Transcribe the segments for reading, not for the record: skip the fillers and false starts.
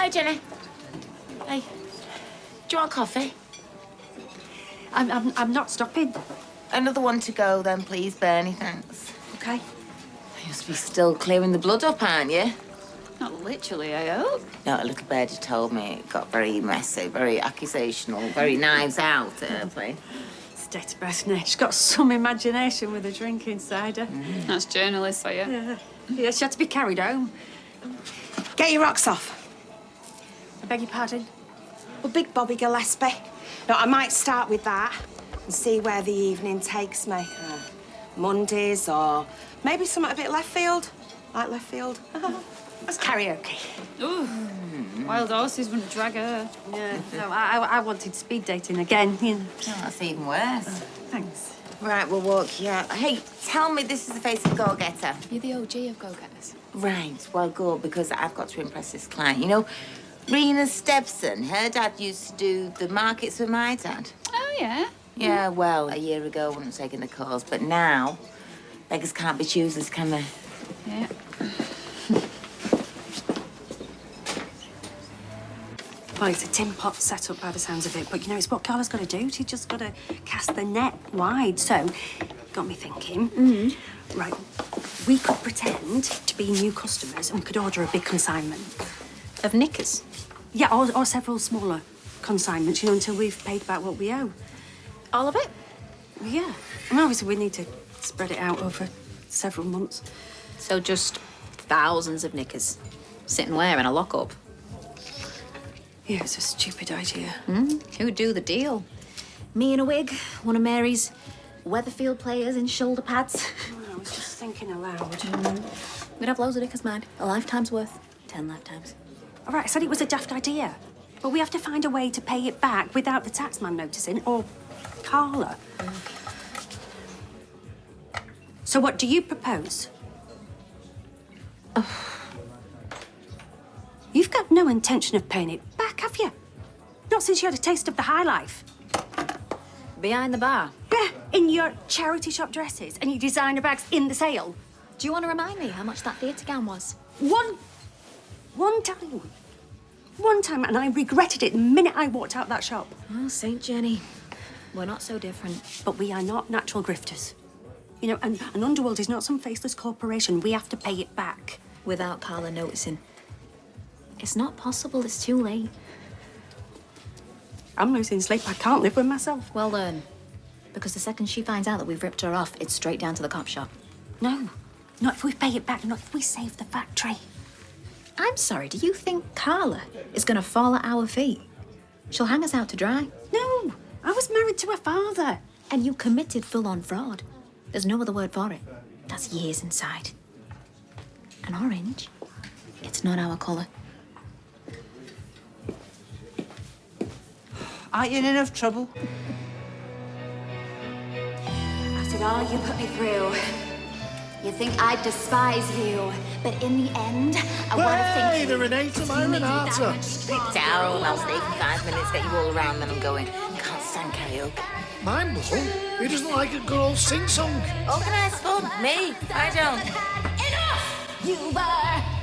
Hi, Jenny. Hey, do you want coffee? I'm not stopping. Another one to go, then, please, Bernie. Thanks. Okay. You must be still clearing the blood up, aren't you? Not literally, I hope. No, a little birdie told me it got very messy, very accusational, very knives out at her place. Steady best, Nick. She's got some imagination with a drink inside her. That's journalist for you. Yeah, she had to be carried home. Get your rocks off. I beg your pardon? Well, Big Bobby Gillespie. No, I might start with that and see where the evening takes me. Mondays or maybe something a bit left field. Like left field. That's karaoke. Ooh, wild horses wouldn't drag her. Yeah, no, I wanted speed dating again, you know. Oh, that's even worse. Thanks. Right, we'll walk you out. Hey, tell me this is the face of go-getter. You're the OG of go-getters. Right, well, good, because I've got to impress this client. You know, Rena Stebson, her dad used to do the markets with my dad. Oh, yeah? Yeah, well, a year ago, I wasn't taking the calls, but now, beggars can't be choosers, can they? Yeah. Well, it's a tin pot setup by the sounds of it, but, you know, it's what Carla's got to do. She's just got to cast the net wide. So, got me thinking. Right, we could pretend to be new customers and we could order a big consignment. Of knickers? Yeah, or several smaller consignments, you know, until we've paid back what we owe. All of it? Yeah. And obviously we need to spread it out over several months. So just thousands of knickers sitting where in a lockup? Yeah, it's a stupid idea. Who'd do the deal? Me in a wig, one of Mary's Weatherfield players in shoulder pads. I was just thinking aloud. We'd have loads of knickers, mind. A lifetime's worth. 10 lifetimes. All right, I said it was a daft idea. But we have to find a way to pay it back without the taxman noticing, or Carla. So what do you propose? You've got no intention of paying it back, have you? Not since you had a taste of the high life. Behind the bar. Yeah, in your charity shop dresses and your designer bags in the sale. Do you want to remind me how much that theatre gown was? One time. One time, and I regretted it the minute I walked out that shop. Oh, St. Jenny. We're not so different. But we are not natural grifters. You know, and an underworld is not some faceless corporation. We have to pay it back. Without Carla noticing. It's not possible, it's too late. I'm losing sleep. I can't live with myself. Well then, because the second she finds out that we've ripped her off, it's straight down to the cop shop. No, not if we pay it back, not if we save the factory. I'm sorry, do you think Carla is gonna fall at our feet? She'll hang us out to dry. No, I was married to her father. And you committed full-on fraud. There's no other word for it. That's years inside. An orange, it's not our colour. Aren't you in enough trouble? After all you put me through, you think I'd despise you, but in the end, I want to think Hey, the Renata, my Renata. Sit down, I'll stay for 5 minutes, get you all around, then I'm going. Can't stand karaoke. My muzzle? Who doesn't like a good old sing-song? Organised fun, me. I don't. enough! You were...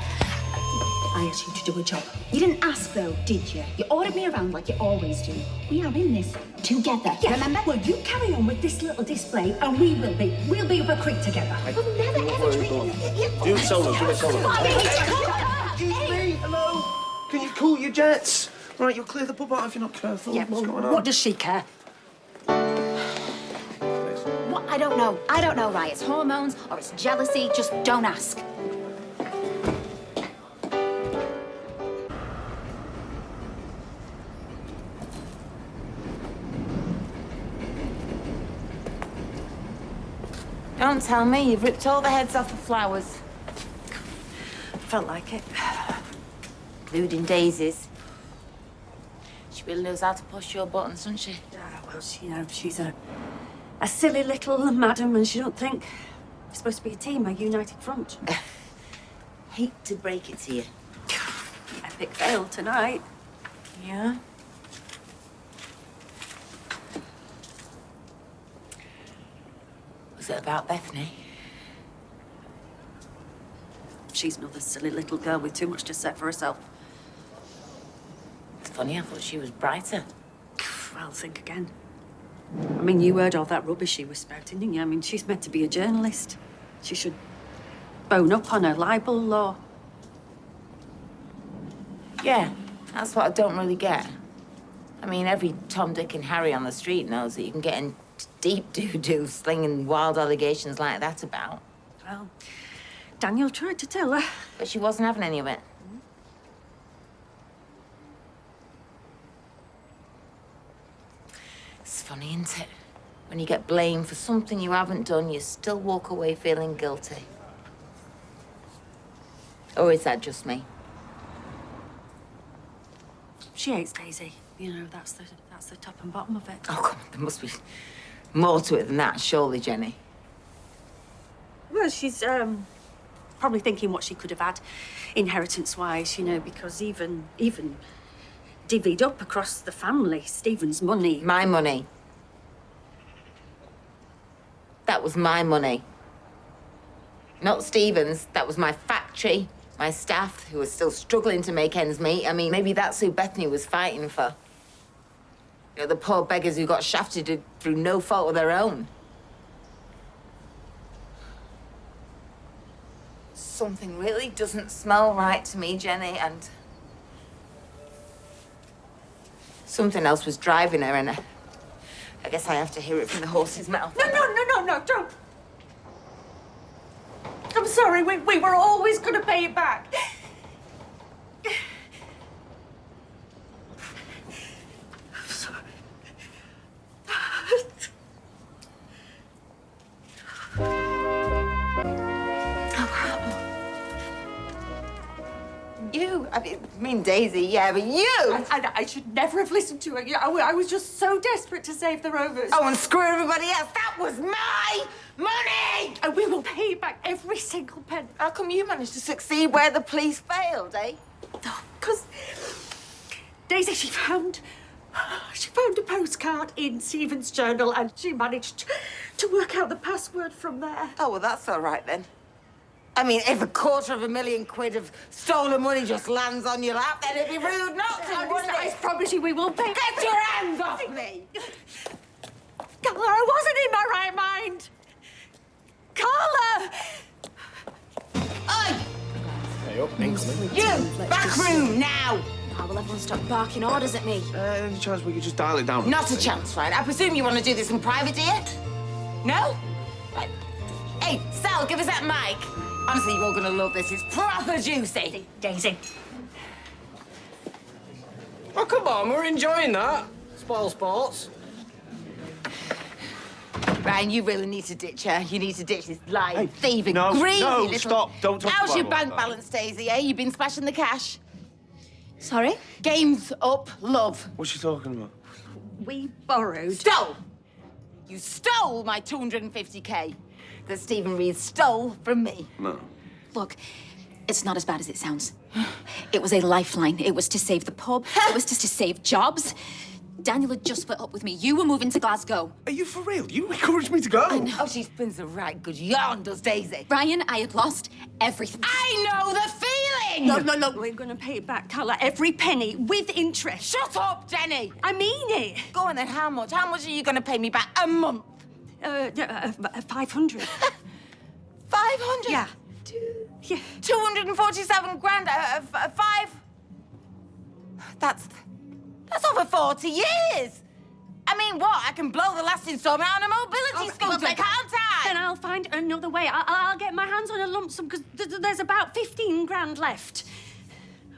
I asked you to do a job. You didn't ask, though, did you? You ordered me around like you always do. We are in this together. Yeah. Remember? Well, you carry on with this little display, and we will be. We'll be up a creek together. We'll never, ever dream... Do a solo, do a solo. Excuse me, hello? Can you cool your jets? Right, you'll clear the pub out if you're not careful. Yeah, What's going on? what does she care? What? I don't know. I don't know, right? It's hormones or it's jealousy. Just don't ask. Don't tell me you've ripped all the heads off the flowers, Felt like it. including daisies. She really knows how to push your buttons, doesn't she? Well, you know, she's a silly little madam, and she don't think we're supposed to be a team, a united front. Hate to break it to you. Epic fail tonight. Yeah? Was it about Bethany? She's another silly little girl with too much to say for herself. funny. I thought she was brighter. Well, think again. I mean, you heard all that rubbish she was spouting, didn't you? I mean, she's meant to be a journalist. She should bone up on her libel law. Yeah, that's what I don't really get. I mean, every Tom, Dick, and Harry on the street knows that you can get in deep doo-doo slinging wild allegations like that about. Well, Daniel tried to tell her. But she wasn't having any of it. It's funny, isn't it? When you get blamed for something you haven't done, you still walk away feeling guilty. Or is that just me? She hates Daisy. You know, that's the top and bottom of it. Oh, come on, there must be more to it than that, surely, Jenny. Well, she's probably thinking what she could have had inheritance-wise, you know, because even divvied up across the family, Stephen's money. My money. That was my money. Not Stephen's. That was my factory, my staff, who are still struggling to make ends meet. I mean, maybe that's who Bethany was fighting for. You know, the poor beggars who got shafted through no fault of their own. Something really doesn't smell right to me, Jenny, and something else was driving her, and I guess I have to hear it from the horse's mouth. No, don't. I'm sorry, we were always going to pay it back. I'm sorry. You, I mean Daisy, yeah, but you! I should never have listened to her. I was just so desperate to save the Rovers. Oh, and screw everybody else. That was my money! And we will pay it back every single penny. How come you managed to succeed where the police failed, eh? Because Daisy, she found a postcard in Stephen's journal and she managed to work out the password from there. Oh, well, that's all right, then. I mean, if £250,000 of stolen money just lands on your lap, then it'd be rude not to, wouldn't I it? promise you we will pay. Get your hands off me! Carla, I wasn't in my right mind. Carla! Oi! Hey, up, incoming. You! Back room, now! Oh, will everyone stop barking orders at me? Any chance we could just dial it down? Not a chance, right? I presume you want to do this in private, dear? No? Right. Hey, Sal, give us that mic. Honestly, you're all gonna love this. It's proper juicy. Daisy. Oh, come on, we're enjoying that. Spoil sports. Ryan, you really need to ditch her. You need to ditch this lying, thieving, no, greedy no, little... stop. Don't talk How's about your all bank that. balance, Daisy, eh? You been smashing the cash? Sorry? Game's up, love. What's she talking about? We borrowed. Stole! You stole my 250K that Stephen Reed stole from me. No. Look, it's not as bad as it sounds. It was a lifeline. It was to save the pub. It was just to save jobs. Daniel had just split up with me. You were moving to Glasgow. Are you for real? You encouraged me to go. Oh, she spins a right good yarn, does Daisy? Ryan, I had lost everything. I know the feeling! No, we're going to pay it back, Carla. Every penny with interest. Shut up, Jenny! I mean it. Go on then, how much? How much are you going to pay me back a month? 500. 500? Yeah. Yeah. 247 grand, five... That's over 40 years! I mean, what? I can blow the last installment on a mobility scooter, can't I? Then I'll find another way. I'll get my hands on a lump sum because there's about 15 grand left.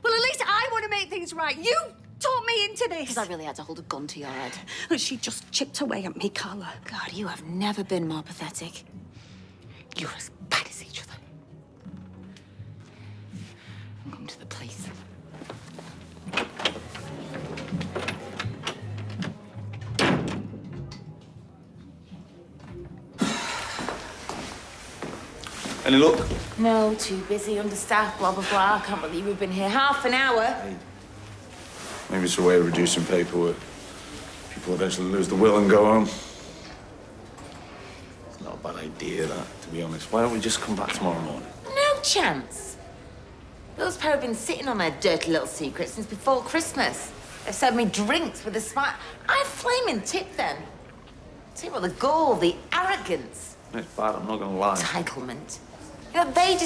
Well, at least I want to make things right. You talked me into this. Because I really had to hold a gun to your head. And she just chipped away at me, Carla. God, you have never been more pathetic. You're as bad as each other. I'm going to the police. Any luck? No, too busy, understaffed, blah, blah, blah. I can't believe we've been here half an hour. Maybe it's a way of reducing paperwork. People eventually lose the will and go home. It's not a bad idea, that, to be honest. Why don't we just come back tomorrow morning? No chance. Those pair have been sitting on their dirty little secret since before Christmas. They served me drinks with a smile. I flaming tipped them. See what the gall, the arrogance. It's bad, I'm not gonna lie. Entitlement. You know, they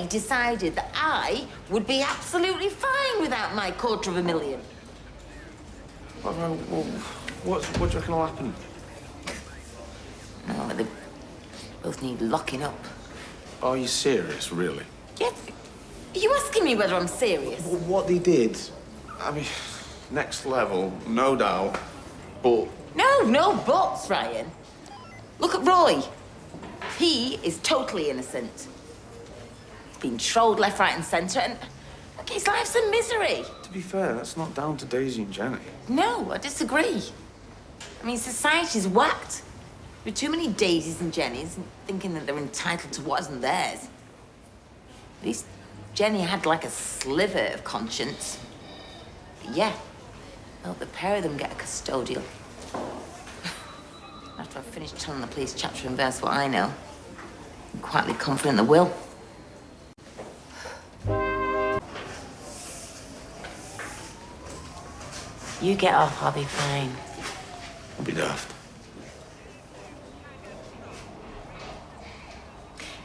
decided that I would be absolutely fine without my $250,000. Well, what do you reckon will happen? No, they both need locking up. Are you serious, really? Yes. Are you asking me whether I'm serious? Well, what they did, I mean, next level, no doubt, but... No buts, Ryan. Look at Roy. He is totally innocent. Being trolled left, right, and centre, and look, his life's a misery. To be fair, that's not down to Daisy and Jenny. No, I disagree. I mean, society's whacked. With too many Daisies and Jennies thinking that they're entitled to what isn't theirs. At least Jenny had like a sliver of conscience. But yeah, well, the pair of them get a custodial. After I've finished telling the police chapter and verse what I know, I'm quietly confident they will. You get off, I'll be fine. I'll be daft.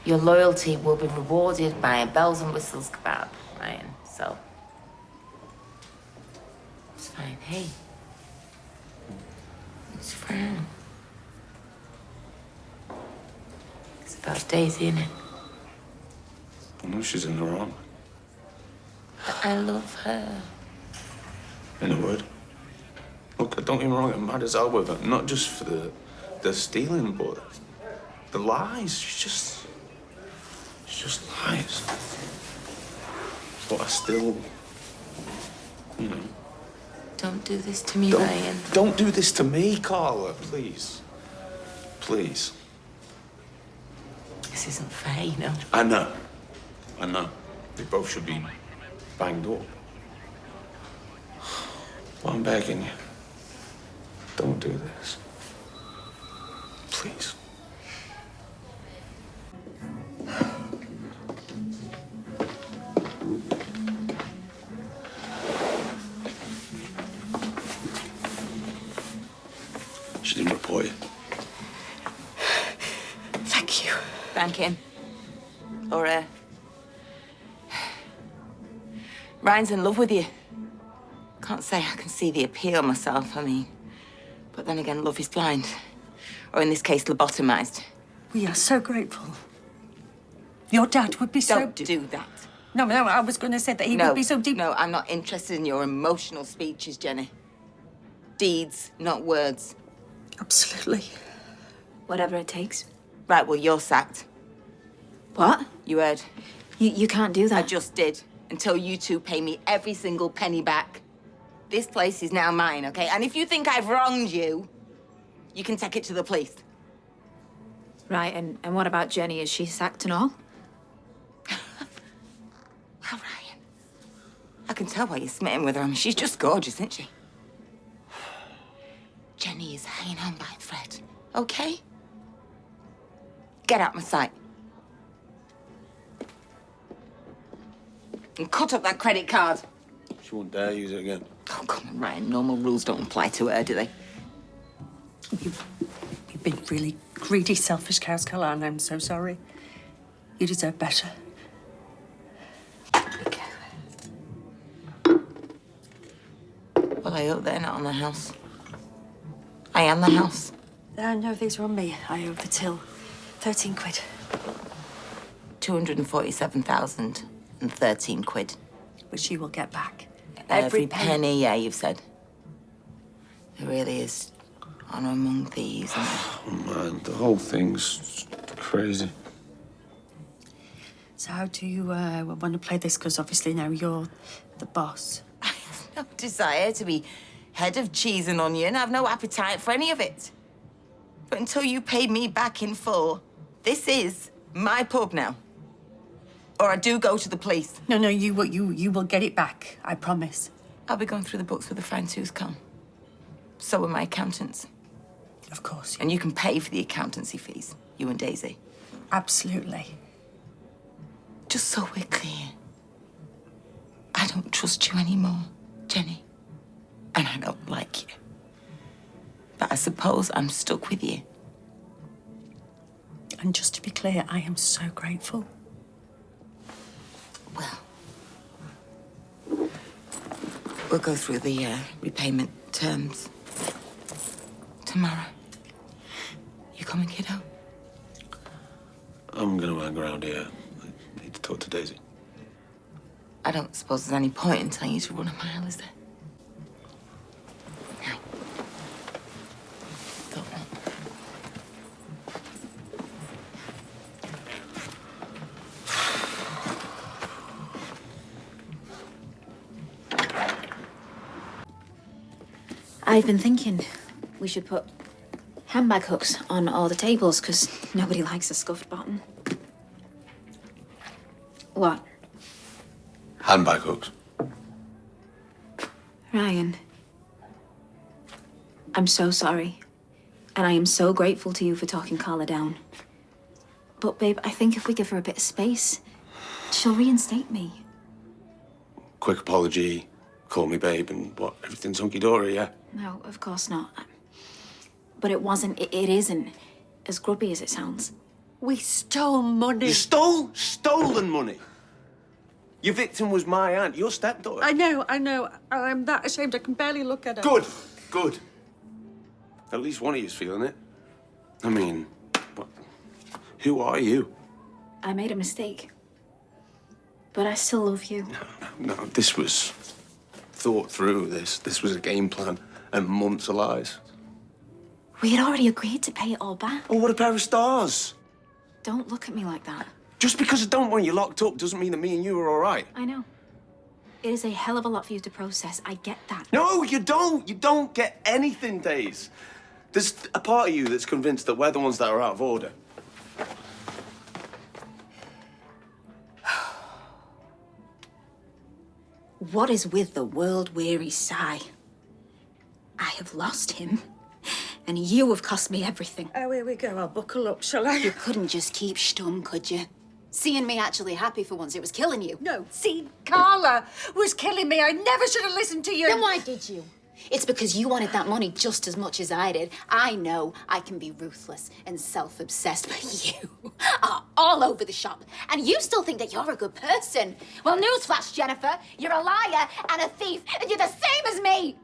Your loyalty will be rewarded by a bells and whistles kebab, Ryan, so... It's fine. Hey. It's fine. It's about Daisy, isn't it? I know she's in the wrong. But I love her. In a word. Look, don't get me wrong, I'm mad as hell with her. Not just for the stealing, but the lies. She's just lies. But I still, you know. Don't do this to me, Ryan. Don't do this to me, Carla, please. Please. This isn't fair, you know. I know. We both should be banged up. But I'm begging you. Don't do this. Please. She didn't report you. Thank you. Thank him. Or, Ryan's in love with you. Can't say I can see the appeal myself, I mean. But then again, love is blind. Or in this case, lobotomized. We are so grateful. Your dad would be so... Don't do that. No, I was going to say that he would be so deep... No, I'm not interested in your emotional speeches, Jenny. Deeds, not words. Absolutely. Whatever it takes. Right, well, you're sacked. What? You heard. You can't do that. I just did. Until you two pay me every single penny back. This place is now mine, okay? And if you think I've wronged you, you can take it to the police. Right, and what about Jenny? Is she sacked and all? Oh, Ryan. I can tell why you're smitten with her. I mean, she's just gorgeous, isn't she? Jenny is hanging on by a thread, okay? Get out my sight. And cut up that credit card. She won't dare use it again. Oh, come on, Ryan. Normal rules don't apply to her, do they? You've been really greedy, selfish cows, Carla, and I'm so sorry. You deserve better. Well, I hope they're not on the house. I am the house. No, these are on me. I owe the till. 13 quid. 247,013 quid. Which you will get back. Every penny, yeah, you've said. There really is honor among thieves, isn't there? Oh, man, the whole thing's crazy. So how do you want to play this? Because obviously now you're the boss. I have no desire to be head of cheese and onion. I have no appetite for any of it. But until you pay me back in full, this is my pub now. Or I do go to the police. No, you will get it back. I promise. I'll be going through the books with a fine tooth comb. So are my accountants. Of course. And you can pay for the accountancy fees, you and Daisy. Absolutely. Just so we're clear. I don't trust you anymore, Jenny. And I don't like you. But I suppose I'm stuck with you. And just to be clear, I am so grateful. Well, we'll go through the repayment terms tomorrow. You coming, kiddo? I'm gonna hang around here. I need to talk to Daisy. I don't suppose there's any point in telling you to run a mile, is there? No. Don't know. I've been thinking we should put handbag hooks on all the tables because nobody likes a scuffed bottom. What? Handbag hooks. Ryan, I'm so sorry. And I am so grateful to you for talking Carla down. But, babe, I think if we give her a bit of space, she'll reinstate me. Quick apology, call me babe, and what? Everything's hunky-dory, yeah? No, of course not. But it wasn't, it isn't as grubby as it sounds. We stole money. You stole stolen money. Your victim was my aunt, your stepdaughter. I know. I'm that ashamed I can barely look at her. Good. At least one of you's feeling it. I mean, what? Who are you? I made a mistake. But I still love you. No, this was thought through. This was a game plan and months of lies. We had already agreed to pay it all back. Oh, what a pair of stars. Don't look at me like that. Just because I don't want you locked up doesn't mean that me and you are all right. I know. It is a hell of a lot for you to process. I get that. No, you don't. You don't get anything, Days. There's a part of you that's convinced that we're the ones that are out of order. What is with the world-weary sigh? I have lost him, and you have cost me everything. Oh, here we go. I'll buckle up, shall I? You couldn't just keep stum, could you? Seeing me actually happy for once, it was killing you. No, see, Carla was killing me. I never should have listened to you. Then why did you? It's because you wanted that money just as much as I did. I know I can be ruthless and self-obsessed, but you are all over the shop. And you still think that you're a good person. Well, newsflash, Jennifer. You're a liar and a thief, and you're the same as me.